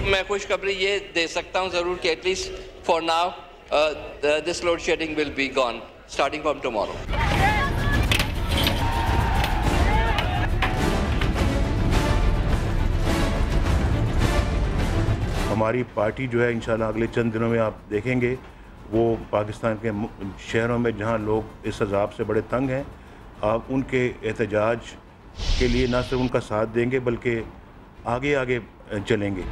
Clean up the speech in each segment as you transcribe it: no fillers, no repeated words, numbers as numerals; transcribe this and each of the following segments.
میں خوشخبری یہ دے سکتا ہوں ضرور کہ at least for now this load shedding will be gone starting from tomorrow. ہماری پارٹی جو ہے انشاءاللہ اگلے چند دنوں میں آپ دیکھیں گے وہ پاکستان کے شہروں میں جہاں لوگ اس عذاب سے بڑے تنگ ہیں آپ ان کے احتجاج کے لیے نہ صرف ان کا ساتھ دیں گے بلکہ آگے آگے چلیں گے.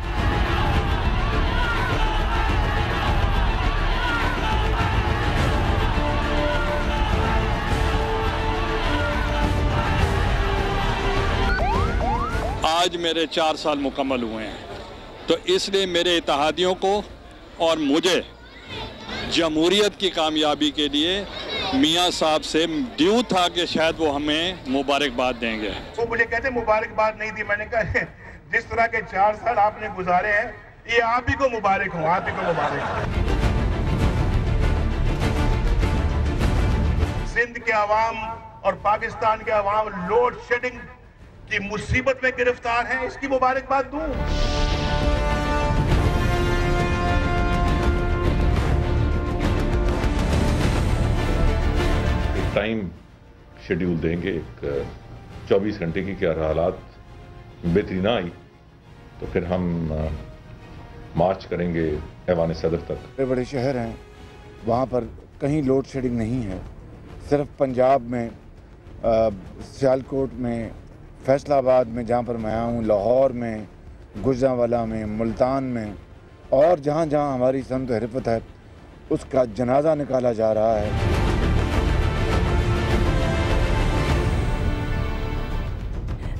آج میرے 4 سال مکمل ہوئے ہیں تو اس لیے میرے اتحادیوں کو اور مجھے جمہوریت کی کامیابی کے لیے میاں صاحب سے ڈیو تھا کہ شاید وہ ہمیں مبارکباد دیں گے. وہ مجھے کہتے مبارکباد نہیں دی. میں نے کہا جس طرح کے 4 سال آپ نے گزارے ہیں یہ آپ ہی کو مبارک ہوں, آپ ہی کو مبارک ہوں. سندھ کے عوام اور پاکستان کے عوام لوڈ شیڈنگ کی مصیبت میں گرفتار ہیں, اس کی مبارکباد دوں. ٹائم شیڈیول دیں گے, ایک 24 گھنٹے کی کہ حالات بہتری نہ آئی تو پھر ہم مارچ کریں گے ایوان صدر تک. بڑے بڑے شہر ہیں وہاں پر کہیں لوڈ شیڈنگ نہیں ہے, صرف پنجاب میں سیالکوٹ میں, فیصل آباد میں جہاں پر میں ہوں, لاہور میں, گجرانوالہ میں, ملتان میں اور جہاں جہاں ہماری سمت و حرفت ہے اس کا جنازہ نکالا جا رہا ہے.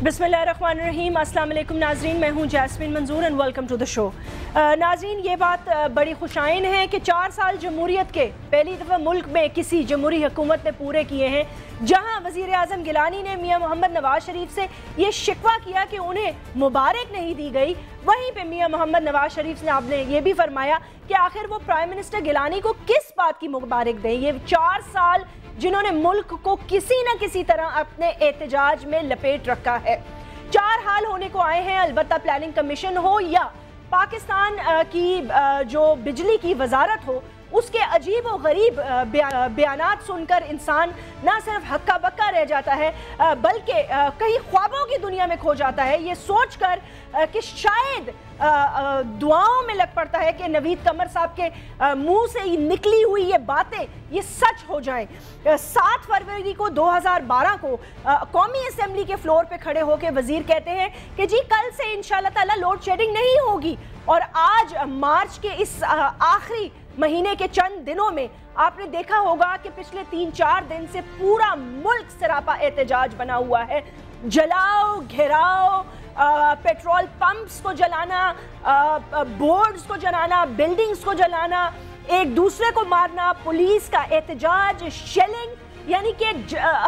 بسم اللہ الرحمن الرحیم. السلام علیکم ناظرین, میں ہوں Jasmeen Manzoor and welcome to the show. ناظرین یہ بات بڑی خوشائن ہے کہ 4 سال جمہوریت کے پہلی دفعہ ملک میں کسی جمہوری حکومت نے پورے کیے ہیں, جہاں وزیر اعظم گیلانی نے میاں محمد نواز شریف سے یہ شکوہ کیا کہ انہیں مبارک نہیں دی گئی, وہیں پہ میاں محمد نواز شریف نے آپ نے یہ بھی فرمایا کہ آخر وہ پرائم منسٹر گیلانی کو کس بات کی مبارک دیں. یہ 4 سال جنہوں نے ملک کو کسی نہ کسی طرح اپنے احتجاج میں لپیٹ رکھا ہے. 4 حال ہونے کو آئے ہیں, البتہ پلاننگ کمیشن ہو یا پاکستان کی جو بجلی کی وزارت ہو, اس کے عجیب و غریب بیانات سن کر انسان نہ صرف ہکا بکا رہ جاتا ہے بلکہ کئی خوابوں کی دنیا میں کھو جاتا ہے, یہ سوچ کر کہ شاید دعاؤں میں لگ پڑتا ہے کہ نوید قمر صاحب کے منہ سے نکلی ہوئی یہ باتیں یہ سچ ہو جائیں. 7 فروری کو 2012 کو قومی اسمبلی کے فلور پہ کھڑے ہو کے وزیر کہتے ہیں کہ جی کل سے انشاءاللہ تعالی لوڈ شیڈنگ نہیں ہوگی, اور آج مارچ کے اس آخری مہینے کے چند دنوں میں آپ نے دیکھا ہوگا کہ پچھلے 3-4 دن سے پورا ملک سراپا احتجاج بنا ہوا ہے. جلاؤ, گھیراؤ, پیٹرول پمپس کو جلانا, بورڈز کو جلانا, بلڈنگز کو جلانا, ایک دوسرے کو مارنا, پولیس کا احتجاج, شیلنگ, یعنی کہ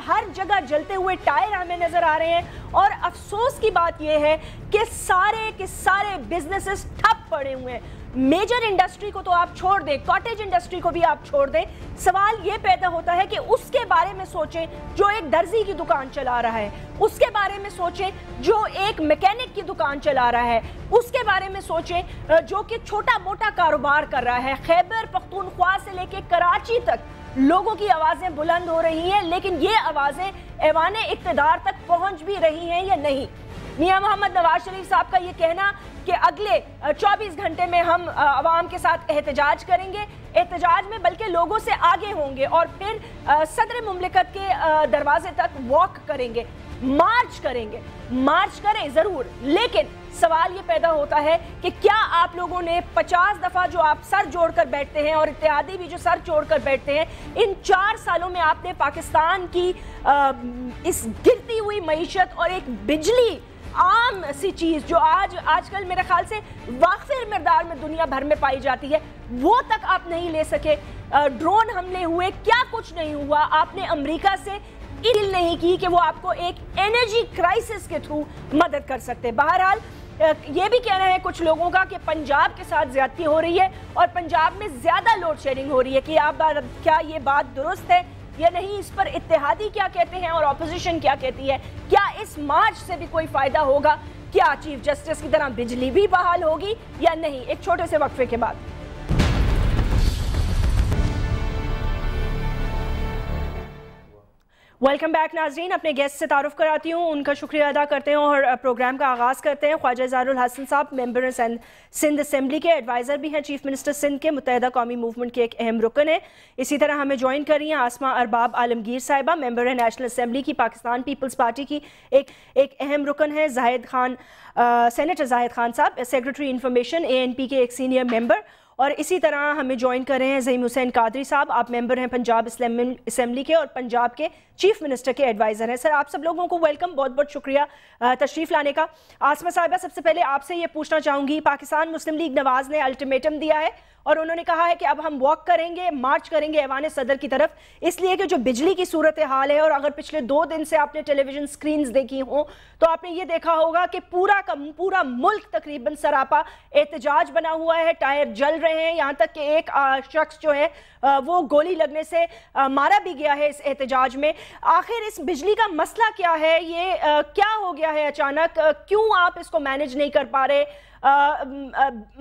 ہر جگہ جلتے ہوئے ٹائر ہمیں نظر آ رہے ہیں. اور افسوس کی بات یہ ہے کہ سارے کے سارے بزنسز ٹھپ پڑے ہوئے ہیں. میجر انڈسٹری کو تو آپ چھوڑ دیں, کاٹیج انڈسٹری کو بھی آپ چھوڑ دیں, سوال یہ پیدا ہوتا ہے کہ اس کے بارے میں سوچیں جو ایک درزی کی دکان چلا رہا ہے, اس کے بارے میں سوچیں جو ایک میکینک کی دکان چلا رہا ہے, اس کے بارے میں سوچیں جو کہ چھوٹا موٹا کاروبار کر رہا ہے. خیبر پختونخوا سے لے کے کراچی تک لوگوں کی آوازیں بلند ہو رہی ہیں, لیکن یہ آوازیں ایوان اقتدار تک پہنچ بھی رہی ہیں یا نہیں. میاں محمد نواز شریف صاحب کا یہ کہنا کہ اگلے 24 گھنٹے میں ہم عوام کے ساتھ احتجاج کریں گے, احتجاج میں بلکہ لوگوں سے آگے ہوں گے اور پھر صدر مملکت کے دروازے تک واک کریں گے, مارچ کریں گے. مارچ کریں ضرور, لیکن سوال یہ پیدا ہوتا ہے کہ کیا آپ لوگوں نے 50 دفعہ جو آپ سر جوڑ کر بیٹھتے ہیں اور اتحادی بھی جو سر جوڑ کر بیٹھتے ہیں, ان 4 سالوں میں آپ نے پاکستان کی اس گرتی ہوئی معیشت اور ایک بجلی عام سی چیز جو آج کل میرے خیال سے وافر مقدار میں دنیا بھر میں پائی جاتی ہے, وہ تک آپ نہیں لے سکے. ڈرون حملے ہوئے, کیا کچھ نہیں ہوا. آپ نے امریکہ سے ڈیل نہیں کی کہ وہ آپ کو ایک انرجی کرائسس کے تھرو مدد کر سکتے. بہرحال یہ بھی کہنا ہے کچھ لوگوں کا کہ پنجاب کے ساتھ زیادتی ہو رہی ہے اور پنجاب میں زیادہ لوڈ شیڈنگ ہو رہی ہے. کہ کیا یہ بات درست ہے یا نہیں, اس پر اتحادی کیا کہتے ہیں اور اپوزیشن کیا کہتی ہے, کیا اس مارچ سے بھی کوئی فائدہ ہوگا. کیا چیف جسٹس کی طرح بجلی بھی بحال ہوگی یا نہیں؟ ایک چھوٹے سے وقفے کے بعد ویلکم بیک ناظرین. اپنے گیسٹ سے تعارف کراتی ہوں, ان کا شکریہ ادا کرتے ہیں اور پروگرام کا آغاز کرتے ہیں. خواجہ اظہار الحسن صاحب ممبر سندھ اسمبلی کے, ایڈوائزر بھی ہیں چیف منسٹر سندھ کے, متحدہ قومی موومنٹ کے ایک اہم رکن ہیں. اسی طرح ہمیں جوائن کر رہی ہیں آسما ارباب عالمگیر صاحبہ, ممبر ہے نیشنل اسمبلی کی, پاکستان پیپلز پارٹی کی ایک اہم رکن ہے. زاہد خان, سینیٹر زاہد خان صاحب, سیکرٹری انفارمیشن ANP کے ایک سینئر ممبر. اور اسی طرح ہمیں جوائن کر رہے ہیں ظہیم حسین قادری صاحب, آپ ممبر ہیں پنجاب اسمبلی کے اور پنجاب کے چیف منسٹر کے ایڈوائزر ہیں. سر آپ سب لوگوں کو ویلکم, بہت بہت شکریہ تشریف لانے کا. آسما صاحبہ, سب سے پہلے آپ سے یہ پوچھنا چاہوں گی, پاکستان مسلم لیگ نواز نے الٹیمیٹم دیا ہے اور انہوں نے کہا ہے کہ اب ہم واک کریں گے, مارچ کریں گے ایوان صدر کی طرف, اس لیے کہ جو بجلی کی صورتحال ہے, اور اگر پچھلے 2 دن سے آپ نے ٹیلی ویژن سکرینز دیکھی ہوں تو آپ نے یہ دیکھا ہوگا کہ پورا کا پورا ملک تقریباً سراپا احتجاج بنا ہوا ہے, ٹائر جل رہے ہیں, یہاں تک کہ ایک شخص جو ہے وہ گولی لگنے سے مارا بھی گیا ہے اس احتجاج میں. آخر اس بجلی کا مسئلہ کیا ہے, یہ کیا ہو گیا ہے اچانک, کیوں آپ اس کو مینیج نہیں کر پا رہے؟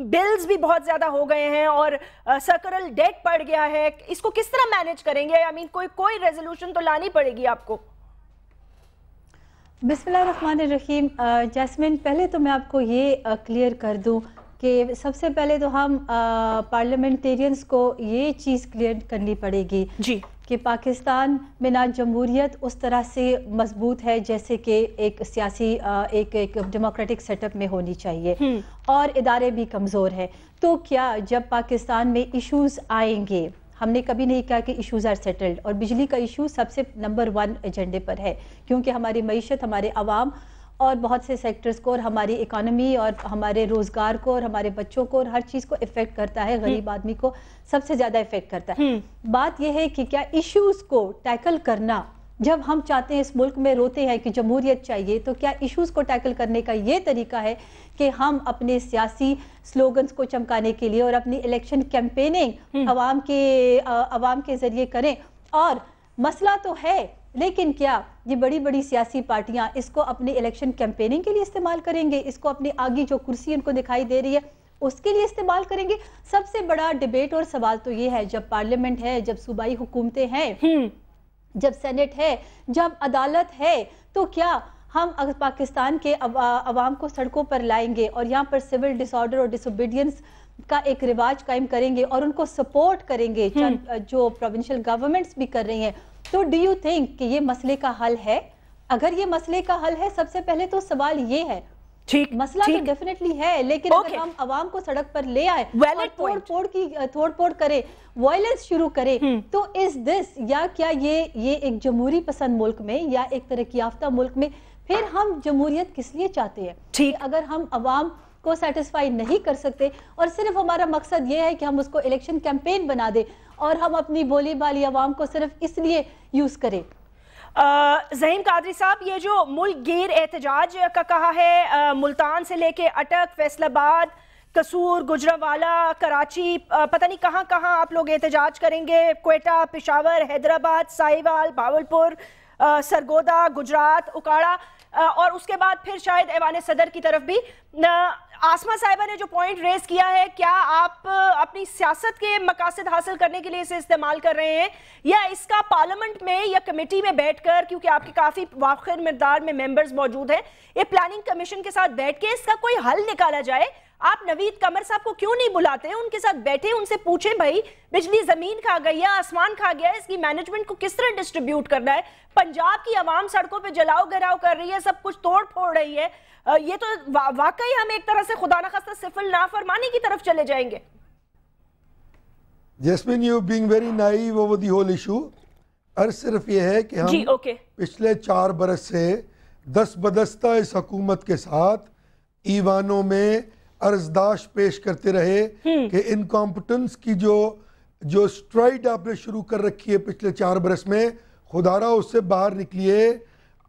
بلز بھی بہت زیادہ ہو گئے ہیں اور سرکرل ڈیٹ پڑ گیا ہے, اس کو کس طرح مینیج کریں گے؟ کوئی ریزولوشن تو لانی پڑے گی آپ کو. بسم اللہ الرحمن الرحیم. جیسمین, پہلے تو میں آپ کو یہ کلیئر کر دوں کہ سب سے پہلے تو ہم پارلیمنٹیرینز کو یہ چیز کلیئر کرنی پڑے گی جی کہ پاکستان میں نہ جمہوریت اس طرح سے مضبوط ہے جیسے کہ ایک سیاسی ایک ڈیموکریٹک سیٹ اپ میں ہونی چاہیے, اور ادارے بھی کمزور ہیں. تو کیا جب پاکستان میں ایشوز آئیں گے, ہم نے کبھی نہیں کہا کہ ایشوز آر سیٹلڈ, اور بجلی کا ایشو سب سے نمبر 1 ایجنڈے پر ہے, کیونکہ ہماری معیشت, ہمارے عوام اور بہت سے سیکٹرز کو, اور ہماری اکانومی اور ہمارے روزگار کو اور ہمارے بچوں کو اور ہر چیز کو افیکٹ کرتا ہے, غریب آدمی کو سب سے زیادہ افیکٹ کرتا ہے. بات یہ ہے کہ کیا ایشوز کو ٹیکل کرنا, جب ہم چاہتے ہیں اس ملک میں روتے ہیں کہ جمہوریت چاہیے, تو کیا ایشوز کو ٹیکل کرنے کا یہ طریقہ ہے کہ ہم اپنے سیاسی سلوگنز کو چمکانے کے لیے اور اپنی الیکشن کیمپیننگ عوام کے ذریعے کریں؟ اور مسئلہ تو ہے, لیکن کیا یہ بڑی بڑی سیاسی پارٹیاں اس کو اپنی الیکشن کیمپیننگ کے لیے استعمال کریں گے؟ اس کو اپنی آگے جو کرسی ان کو دکھائی دے رہی ہے اس کے لیے استعمال کریں گے؟ سب سے بڑا ڈیبیٹ اور سوال تو یہ ہے, جب پارلیمنٹ ہے, جب صوبائی حکومتیں ہیں, جب سینٹ ہے, جب عدالت ہے, تو کیا ہم پاکستان کے عوام کو سڑکوں پر لائیں گے اور یہاں پر سول ڈس آرڈر اور ڈس اوبیڈینس کا ایک رواج قائم کریں گے اور ان کو سپورٹ کریں گے جو پروونشل گورنمنٹس بھی کر رہی ہیں؟ تو ڈو یو تھنک کہ یہ مسئلے کا حل ہے؟ اگر یہ مسئلے کا حل ہے, سب سے پہلے تو سوال یہ ہے, مسئلہ تو ڈیفینیٹلی ہے, لیکن اگر ہم عوام کو سڑک پر لے آئے اور توڑ پھوڑ کرے, وائلنس شروع کرے, تو از دس, یا کیا یہ ایک جمہوری پسند ملک میں یا ایک ترقی یافتہ ملک میں پھر ہم جمہوریت کس لیے چاہتے ہیں؟ اگر ہم عوام کو سیٹسفائی نہیں کر سکتے اور صرف ہمارا مقصد یہ ہے کہ ہم اس کو الیکشن کیمپین بنا دیں اور ہم اپنی بولی بالی عوام کو صرف اس لیے یوز کریں. ظہیم قادری صاحب, یہ جو ملک گیر احتجاج کا کہا ہے, ملتان سے لے کے اٹک, فیصل آباد, قصور, گجرانوالہ, کراچی, پتہ نہیں کہاں کہاں آپ لوگ احتجاج کریں گے, کوئٹہ, پشاور, حیدرآباد, ساہیوال, بھاولپور, سرگودا, گجرات, اکاڑا, اور اس کے بعد پھر شاید ایوان صدر کی طرف بھی. آسما صاحبہ نے جو پوائنٹ ریز کیا ہے, کیا آپ اپنی سیاست کے مقاصد حاصل کرنے کے لیے اسے استعمال کر رہے ہیں, یا اس کا پارلیمنٹ میں یا کمیٹی میں بیٹھ کر, کیونکہ آپ کے کافی وافر مقدار میں ممبرز موجود ہیں, یہ پلاننگ کمیشن کے ساتھ بیٹھ کے اس کا کوئی حل نکالا جائے؟ آپ نوید قمر صاحب کو کیوں نہیں بلاتے, ان کے ساتھ بیٹھے, ان سے پوچھیں بھائی بجلی زمین کھا گئی ہے, آسمان کھا گیا ہے, اس کی مینجمنٹ کو کس طرح ڈسٹریبیوٹ کرنا ہے؟ پنجاب کی عوام سڑکوں پہ جلاؤ گراؤ کر رہی ہے, سب کچھ توڑ پھوڑ رہی ہے, یہ تو واقعی ہم ایک طرح سے خدا نخواستہ سفل نافرمانی کی طرف چلے جائیں گے. Jasmine, you being very naive over the whole issue. عرض صرف یہ ہے کہ ہم پچھلے 4 برس سے دست بدستہ اس حکومت کے ساتھ ایوانوں میں عرضداشت پیش کرتے رہے کہ انکمپٹنس کی جو سٹرائیڈ آپ نے شروع کر رکھی ہے پچھلے 4 برس میں, خدا را اس سے باہر نکلیے,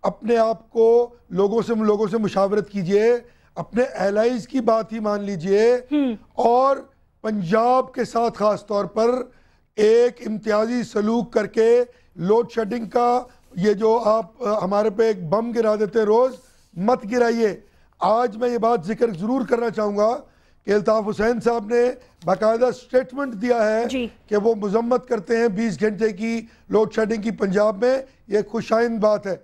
اپنے آپ کو لوگوں سے مشاورت کیجئے, اپنے ایلائز کی بات ہی مان لیجئے, اور پنجاب کے ساتھ خاص طور پر ایک امتیازی سلوک کر کے لوڈ شیڈنگ کا یہ جو آپ ہمارے پہ ایک بم گرا دیتے روز, مت گرائیے. آج میں یہ بات ذکر ضرور کرنا چاہوں گا کہ الطاف حسین صاحب نے باقاعدہ سٹیٹمنٹ دیا ہے کہ وہ مذمت کرتے ہیں 20 گھنٹے کی لوڈ شیڈنگ کی پنجاب میں. یہ خوش آئند بات ہے.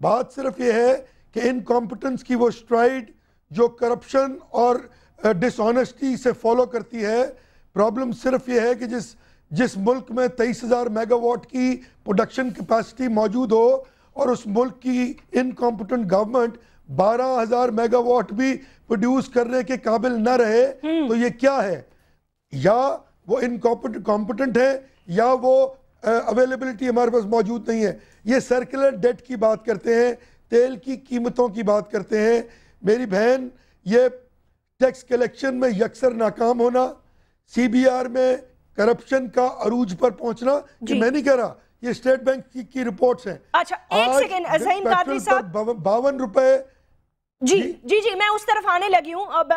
بات صرف یہ ہے کہ انکمپٹنس کی وہ سٹرائڈ جو کرپشن اور ڈس آنیسٹی سے فالو کرتی ہے. پرابلم صرف یہ ہے کہ جس ملک میں 23,000 میگا واٹ کی پروڈکشن کیپیسٹی موجود ہو اور اس ملک کی انکمپٹنٹ گورنمنٹ 12,000 میگا واٹ بھی پروڈیوس کرنے کے قابل نہ رہے تو یہ کیا ہے؟ یا وہ انکمپٹنٹ ہے یا وہ اویلیبلٹی ہمارے پاس موجود نہیں ہے. یہ سرکولر ڈیٹ کی بات کرتے ہیں, تیل کی قیمتوں کی بات کرتے ہیں. میری بہن, یہ ٹیکس کلیکشن میں یکسر ناکام ہونا, سی بی آر میں کرپشن کا عروج پر پہنچنا, یہ میں نہیں کہہ رہا, یہ اسٹیٹ بینک کی رپورٹس ہیں. اچھا ایک سیکنڈ عظیم قادری صاحب, 52 روپے. جی میں اس طرف آنے لگی ہوں. اب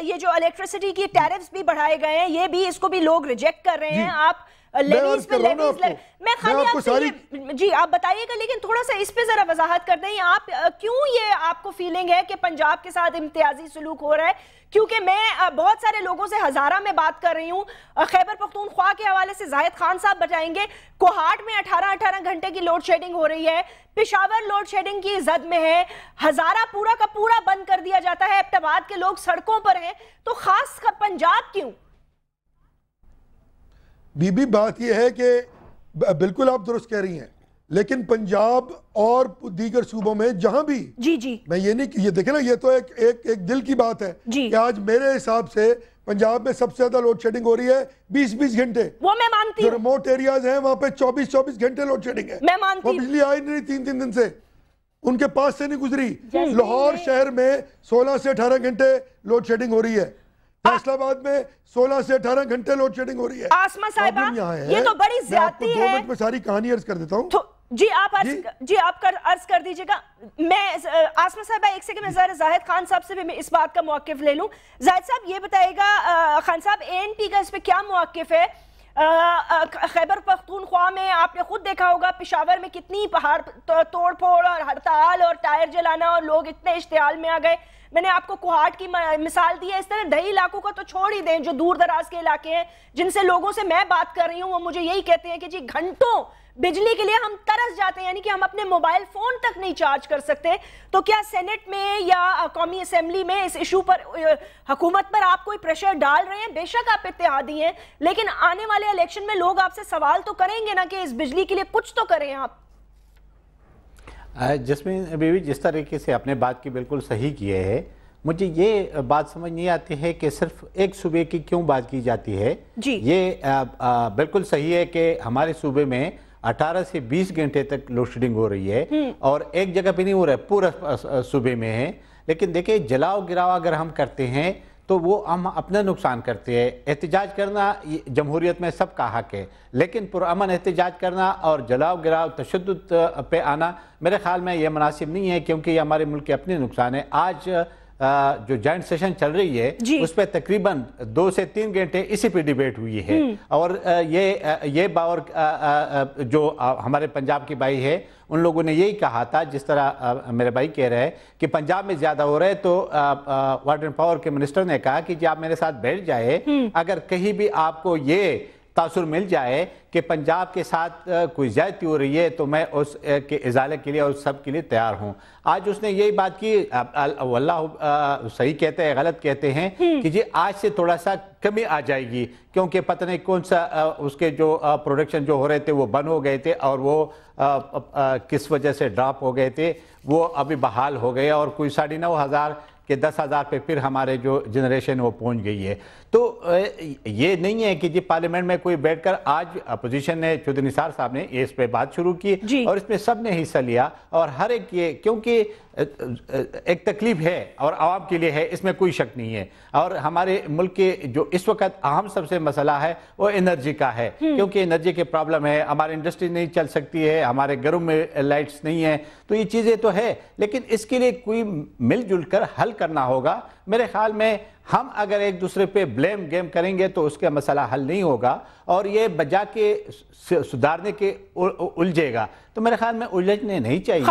یہ جو الیکٹریسٹی کی ٹیرفز بھی بڑھائے گئے ہیں, یہ بھی اس کو بھی لوگ ریجیکٹ کر رہے ہیں. آپ لیویز پہ لیویز میں خالی آپ سے جی آپ بتائیے گا, لیکن تھوڑا سا اس پہ ذرا وضاحت کر دیں. آپ کیوں یہ آپ کو فیلنگ ہے کہ پنجاب کے ساتھ امتیازی سلوک ہو رہا ہے؟ کیونکہ میں بہت سارے لوگوں سے ہزارہ میں بات کر رہی ہوں. خیبر پختونخوا کے حوالے سے زاہد خان صاحب بتائیں گے, کوہاٹ میں 18 گھنٹے کی لوڈ شیڈنگ ہو رہی ہے, پشاور لوڈ شیڈنگ کی زد میں ہے, ہزارہ پورا کا پورا بند کر دیا جاتا ہے, ایبٹ کے لوگ سڑکوں پر ہیں. تو خاص پنجاب کیوں؟ بی بات یہ ہے کہ بالکل آپ درست کہہ رہی ہیں, لیکن پنجاب اور دیگر صوبوں میں جہاں بھی جی میں یہ نہیں کہ یہ دیکھیں نا, یہ تو ایک دل کی بات ہے کہ آج میرے حساب سے پنجاب میں سب سے زیادہ لوڈ شیڈنگ ہو رہی ہے 20 گھنٹے. وہ میں مانتی ہوں. جو ریموٹ ایریاز ہیں وہاں پہ 24 گھنٹے لوڈ شیڈنگ ہے. میں مانتی ہوں. وہ بجلی آئی نہیں 3 دن سے, ان کے پاس سے نہیں گزری. لاہور شہر میں 16 سے 18 گھنٹے لوڈ شیڈنگ ہو رہی ہے. فیصل آباد میں 16 سے 18 گھنٹے لوڈ شیڈنگ ہو رہی ہے. آسمہ صاحبہ یہ تو بڑی زیادتی ہے. میں آپ کو 2 منٹ میں ساری کہانی عرض کر دیتا ہوں. جی آپ عرض کر دیجئے گا. میں آسمہ صاحبہ ایک سیکنڈ میں ذرا زاہد خان صاحب سے بھی اس بات کا موقف لے لوں. زاہد صاحب یہ بتائے گا, خان صاحب ANP کا اس پہ کیا موقف ہے؟ خیبر پختونخوا میں آپ نے خود دیکھا ہوگا پشاور میں کتنی پہاڑ توڑ پھوڑ اور ہڑتال اور ٹائر جلانا, اور لوگ اتنے اشتعال میں آ گئے. میں نے آپ کو کوہاٹ کی مثال دی ہے. اس طرح دیہی علاقوں کا تو چھوڑ ہی دیں, جو دور دراز کے علاقے ہیں جن سے لوگوں سے میں بات کر رہی ہوں, وہ مجھے یہی کہتے ہیں کہ جی گھنٹوں بجلی کے لیے ہم ترس جاتے ہیں, یعنی کہ ہم اپنے موبائل فون تک نہیں چارج کر سکتے. تو کیا سینٹ میں یا قومی اسمبلی میں اس ایشو پر حکومت پر آپ کوئی پریشر ڈال رہے ہیں؟ بے شک آپ اتحادی ہیں, لیکن آنے والے الیکشن میں لوگ آپ سے سوال تو کریں گے نا کہ اس بجلی کے لیے کچھ تو کریں آپ. جسمین بیوی, جس طریقے سے اپنے بات کی بالکل صحیح کیے ہے, مجھے یہ بات سمجھ نہیں آتی ہے کہ صرف ایک صوبے کی کیوں بات کی جاتی ہے. یہ بالکل صحیح ہے کہ ہمارے صوبے میں 18 سے 20 گھنٹے تک لوڈ شیڈنگ ہو رہی ہے, اور ایک جگہ پہ نہیں ہو رہا ہے, پورا صوبے میں ہے. لیکن دیکھیں جلاؤ گراؤ اگر ہم کرتے ہیں تو وہ ہم اپنا نقصان کرتے ہیں. احتجاج کرنا جمہوریت میں سب کا حق ہے, لیکن پرامن احتجاج کرنا اور جلاؤ گراؤ تشدد پہ آنا میرے خیال میں یہ مناسب نہیں ہے, کیونکہ یہ ہمارے ملک کے اپنے نقصان ہے. آج جو جوائنٹ سیشن چل رہی ہے اس پہ تقریباً 2 سے 3 گھنٹے اسی پہ ڈیبیٹ ہوئی ہے. اور یہ باور جو ہمارے پنجاب کی بھائی ہے ان لوگوں نے یہی کہا تھا, جس طرح میرے بھائی کہہ رہے ہیں کہ پنجاب میں زیادہ ہو رہا ہے, تو واٹر اینڈ پاور کے منسٹر نے کہا کہ جی آپ میرے ساتھ بیٹھ جائے, اگر کہیں بھی آپ کو یہ تاثر مل جائے کہ پنجاب کے ساتھ کوئی زیادتی ہو رہی ہے تو میں اس کے ازالے کے لیے اور سب کے لیے تیار ہوں. آج اس نے یہی بات کی, واللہ صحیح کہتے ہیں غلط کہتے ہیں کہ جی آج سے تھوڑا سا کمی آ جائے گی, کیونکہ پتہ نہیں کون سا اس کے جو پروڈکشن جو ہو رہے تھے وہ بند ہو گئے تھے, اور وہ کس وجہ سے ڈراپ ہو گئے تھے, وہ ابھی بحال ہو گئے, اور کوئی 9,500 کہ 10,000 پہ پھر ہمارے جو جنریشن وہ پہنچ گئی ہے. تو یہ نہیں ہے کہ جی پارلیمنٹ میں کوئی بیٹھ کر, آج اپوزیشن نے چودھری نثار صاحب نے اس پہ بات شروع کی اور اس میں سب نے حصہ لیا, اور ہر ایک یہ کیونکہ ایک تکلیف ہے اور عوام کے لیے ہے, اس میں کوئی شک نہیں ہے. اور ہمارے ملک کے جو اس وقت اہم سب سے مسئلہ ہے وہ انرجی کا ہے, کیونکہ انرجی کے پرابلم ہے, ہماری انڈسٹری نہیں چل سکتی ہے, ہمارے گھروں میں لائٹس نہیں ہیں, تو یہ چیزیں تو ہے, لیکن اس کے لیے کوئی مل جل کر حل کرنا ہوگا. میرے خیال میں ہم اگر ایک دوسرے پہ بلیم گیم کریں گے تو اس کا مسئلہ حل نہیں ہوگا, اور یہ بجا کے سدھارنے کے الجھے گا, تو میرے خیال میں الجھنے نہیں چاہیے.